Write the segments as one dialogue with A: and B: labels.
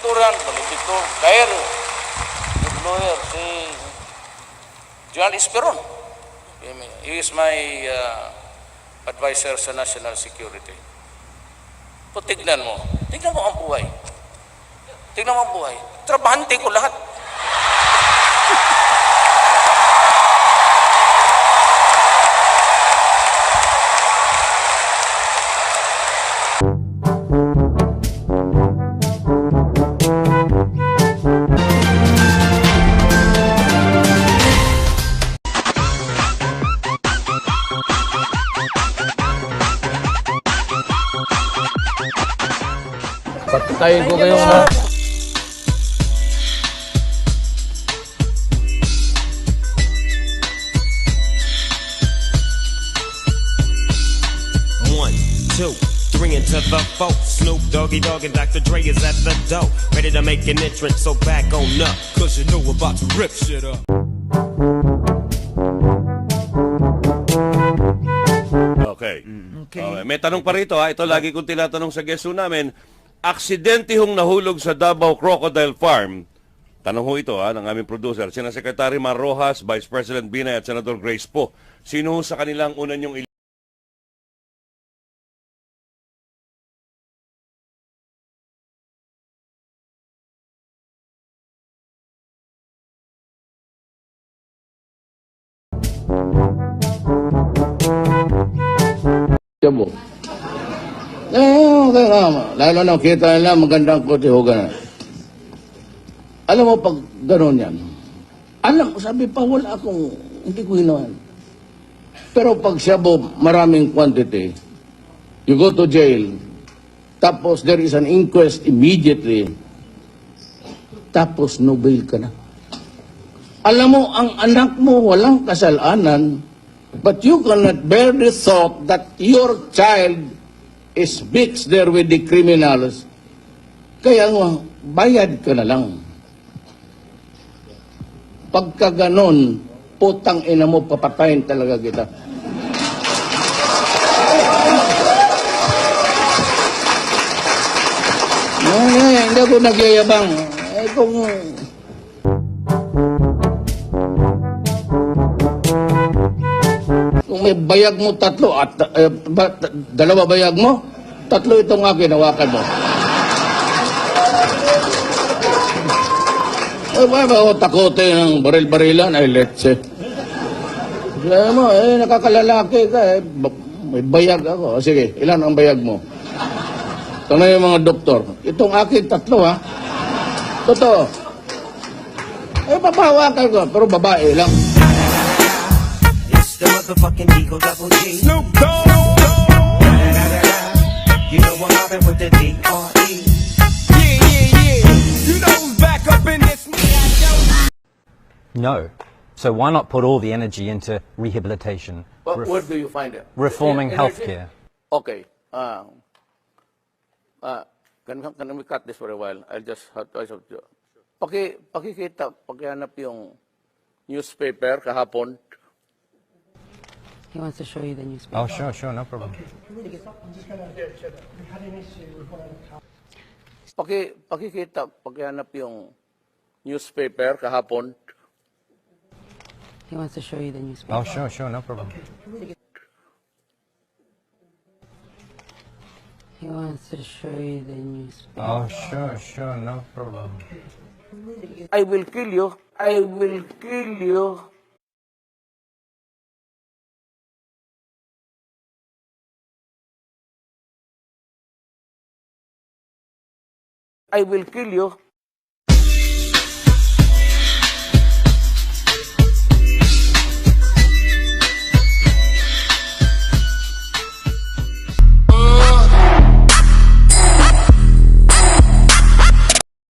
A: Turan, balibito, Kair, good lawyer, si John Esperon. He is my advisor sa national security. So, tignan mo ang buhay. Tignan mo ang buhay. Trabahante ko lahat.
B: Patayin ko kayo ha.
C: One, two, three into the four. Snoop Doggy Dogg and Dr. Dre is at the door, ready to make an entrance. So back on up, 'cause you know we're about to rip shit up.
D: Okay. May tanong pa rito ha. Ito lagi kong tinatanong sa guest namin. Aksidente hong nahulog sa Davao Crocodile Farm. Tanong ho ito ng aming producer. Sina Secretary Mar Rojas, Vice President Binay at Senator Grace po. Sino ho sa kanilang una niyong
B: Jabo. Okay nga. Lalo na kita nila magandang kutihugan. Alam mo, pag gano'n yan, sabi pa, wala akong, hindi ko hinawan. Pero pag Shabu, maraming quantity, you go to jail, tapos there is an inquest immediately, tapos no bail ka na. Alam mo, ang anak mo walang kasalanan, but you cannot bear the thought that your child is mixed there with the criminals. Kaya nga, bayad ka na lang. Pagka ganon, putang ina mo, papatayin talaga kita. Hindi ako nagyayabang. Kung may bayag mo tatlo, at dalawa bayag mo, tatlo itong akin, hawakan mo. Ba ako takotin ng baril-barilan? Ay, let's say. Kaya mo, nakakalalaki ka, may bayag ako. Sige, ilan ang bayag mo? Ito na yung mga doktor. Itong akin, tatlo, ha? Totoo. Papahawakan ko, pero babae lang.
C: It's the motherfucking Eagle Double G. Snoop Dogg. You know what happened with the D.R.E. Yeah. You know who's back up in this.
E: No. So why not put all the energy into rehabilitation?
B: Where do you find it?
E: Reforming healthcare.
B: Okay. Can we cut this for a while? I'll just have to... Pakikita, paghanap yung newspaper kahapon.
F: He wants to show you the newspaper.
E: Oh, sure, no problem.
B: Pakikita, paghanap yung newspaper kahapon.
F: He wants to show you the newspaper.
E: Oh, sure, no problem.
F: He wants to show you the newspaper.
E: Oh, sure, no problem.
B: I will kill you. I will kill you. I will kill you.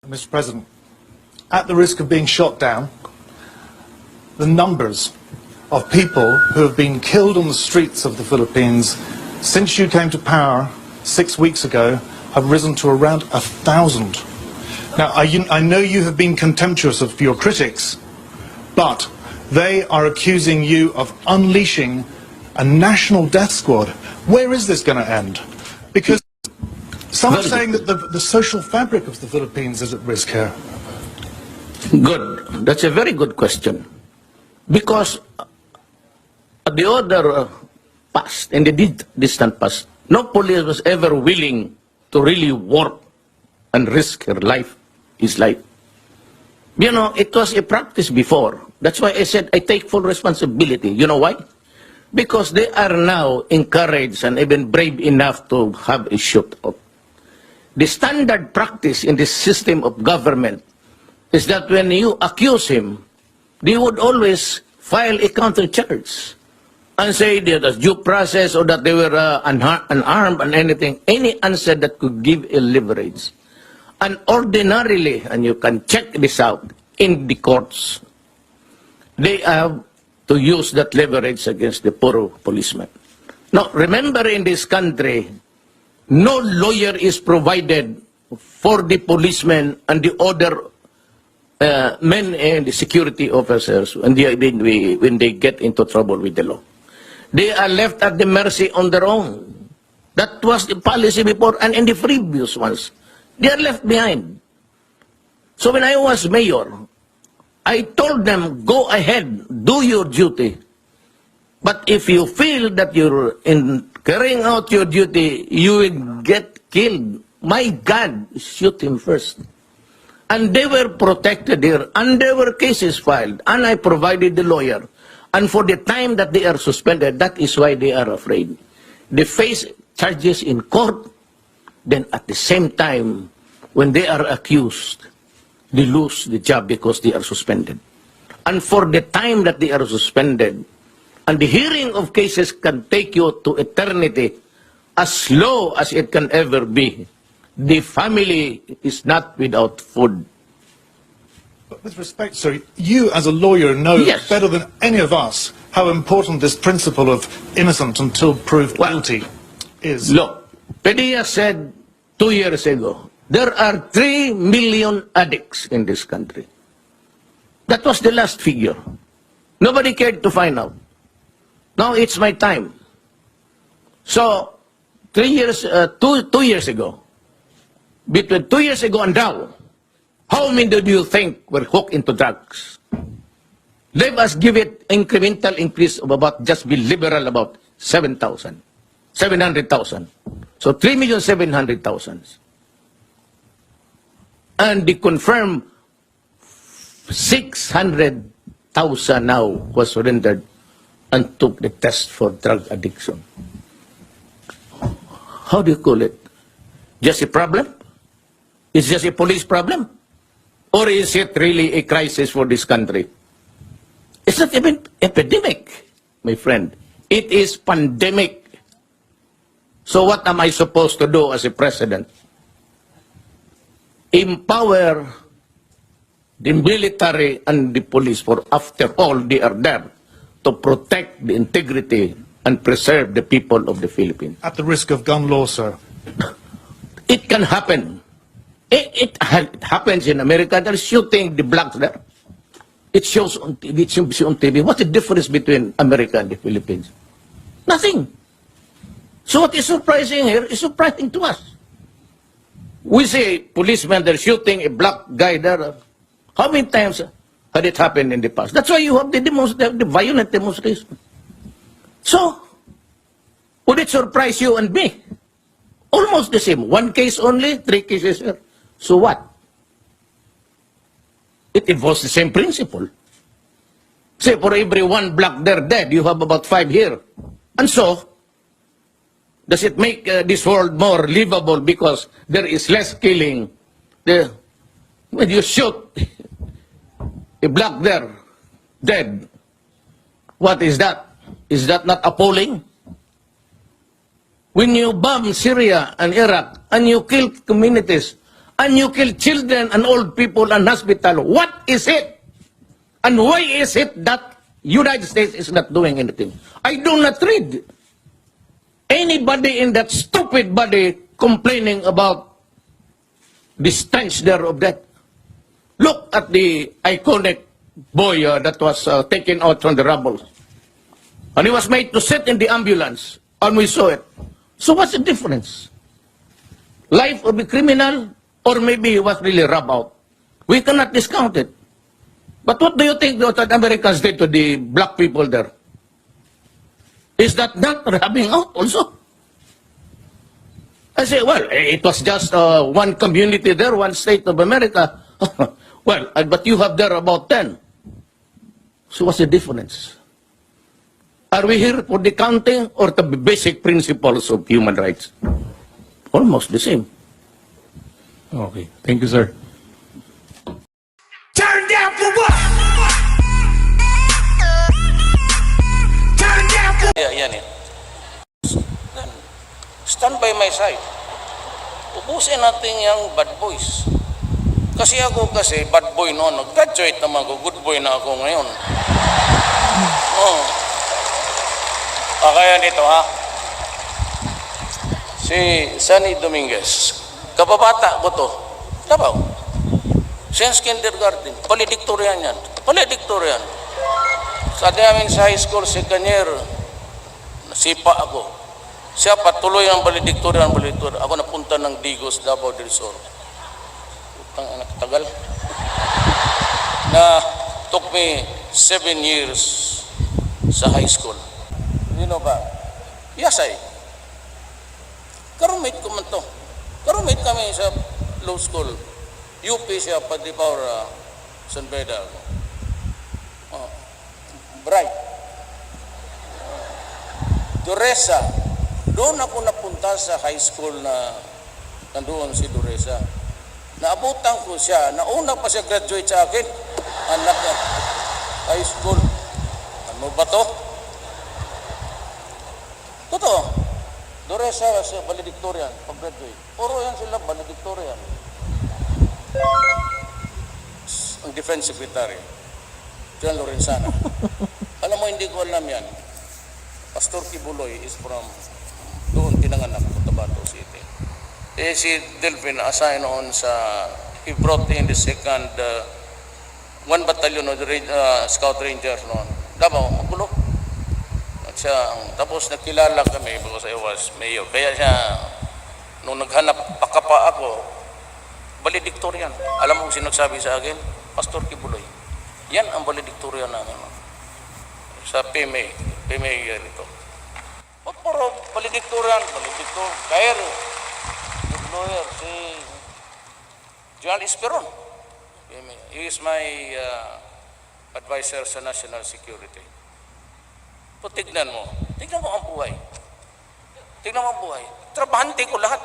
G: Mr. President, at the risk of being shot down, the numbers of people who have been killed on the streets of the Philippines since you came to power 6 weeks ago have risen to around 1,000. Now, I know you have been contemptuous of your critics, but they are accusing you of unleashing a national death squad. Where is this going to end? Because Some are
B: Very
G: saying that the social fabric of the Philippines is at risk here.
B: Good. That's a very good question. Because the other past, in the distant past, no police was ever willing to really work and risk his life. You know, it was a practice before. That's why I said I take full responsibility. You know why? Because they are now encouraged and even brave enough to have a shootout. The standard practice in this system of government is that when you accuse him, they would always file a counter charge and say that was due process or that they were unarmed and anything, any answer that could give a leverage. And ordinarily, and you can check this out, in the courts, they have to use that leverage against the poor policeman. Now, remember in this country, no lawyer is provided for the policemen and the other men and the security officers when they get into trouble with the law. They are left at the mercy on their own. That was the policy before, and in the previous ones, they are left behind. So when I was mayor, I told them, go ahead, do your duty. But if you feel that you're in carrying out your duty, you will get killed. My God, shoot him first. And they were protected here, and there were cases filed, and I provided the lawyer. And for the time that they are suspended, that is why they are afraid. They face charges in court, then at the same time, when they are accused, they lose the job because they are suspended. And for the time that they are suspended, and the hearing of cases can take you to eternity, as slow as it can ever be, the family is not without food.
G: But with respect, sir, you as a lawyer know
B: Yes.
G: better than any of us how important this principle of innocent until proved guilty is.
B: Look, Padilla said 2 years ago, there are 3 million addicts in this country. That was the last figure. Nobody cared to find out. Now it's my time. So, 2 years ago, between 2 years ago and now, how many do you think were hooked into drugs? Let us give it incremental increase of about, just be liberal about 700,000. So 3,700,000. And the confirmed 600,000 now was surrendered and took the test for drug addiction. How do you call it? Just a problem? Is just a police problem? Or is it really a crisis for this country? It's not even epidemic, my friend. It is pandemic. So what am I supposed to do as a president? Empower the military and the police, for after all, they are there to protect the integrity and preserve the people of the Philippines.
G: At the risk of gun law, sir.
B: It can happen. It happens in America. They're shooting the blacks there. It shows on TV. It shows on TV. What's the difference between America and the Philippines? Nothing. So what is surprising here is surprising to us. We say policemen, they're shooting a black guy there. How many times had it happened in the past? That's why you have the violent demonstration. So, would it surprise you and me? Almost the same. 1 case only, 3 cases here. So what? It involves the same principle. Say, for every 1 black there dead, you have about 5 here. And so, does it make this world more livable because there is less killing? When you shoot a black there dead, what is that? Is that not appalling? When you bomb Syria and Iraq, and you kill communities, and you kill children and old people and hospital, what is it? And why is it that United States is not doing anything? I do not read anybody in that stupid body complaining about the stench there of that. Look at the iconic boy that was taken out from the rubble. And he was made to sit in the ambulance, and we saw it. So what's the difference? life of a criminal, or maybe he was really robbed out. We cannot discount it. But what do you think the Americans did to the black people there? Is that not robbing out also? I say, well, it was just one community there, one state of America. Well, but you have there about 10. So what's the difference? Are we here for the counting or the basic principles of human rights? Almost the same.
H: Okay. Thank you, sir.
C: Turn down for what? Turn down for
A: Yan eh. Then, stand by my side. Ubusin natin yung bad boys. Kasi bad boy noon. Nag-graduate naman ako. Good boy na ako ngayon. Oh. Kaya nito ha. Si Sunny Dominguez. Kababata ko to. Dabaw. Since kindergarten. Valedictorian yan. Valedictorian. Sa namin sa high school, second year, nasipa ako. Siya patuloy ang valedictorian. Ako napunta ng Digos, Davao del Sur. Utang anak tagal. Na took me 7 years sa high school. You know ba? Yasay. Karumate ko man to. Karumate kami sa law school. UP siya, Padipaur, San Beda. Bright. Duresa. Doon ako napunta sa high school na nandoon si Duresa. Naabutan ko siya. Nauna pa siya graduate sa akin. Anak niya. High school. Ano ba to? Totoo. Duresa sa valedictorian. Pag-graduate. Puro yan sila valedictorian. Ang defense secretary. John Lorenzana. Alam mo, hindi ko alam yan. Pastor Kibuloy is from doon pinanganak, Cotabato City. Si Delvin assigned on sa, he brought in the second, 1 battalion of the Scout Rangers noon. Davao, magulo. At siya, tapos nakilala kami because I was mayor. Kaya siya, nung naghanap pakapa ako, valedictorian. Alam mo kung sino nagsabi sa akin? Pastor Kibuloy. Yan ang valedictorian namin. Sa PMA ganito. O puro valedictorian, Kair, good lawyer, si John Esperon. He is my advisor sa national security. So tignan mo ang buhay. Trabahante ko lahat.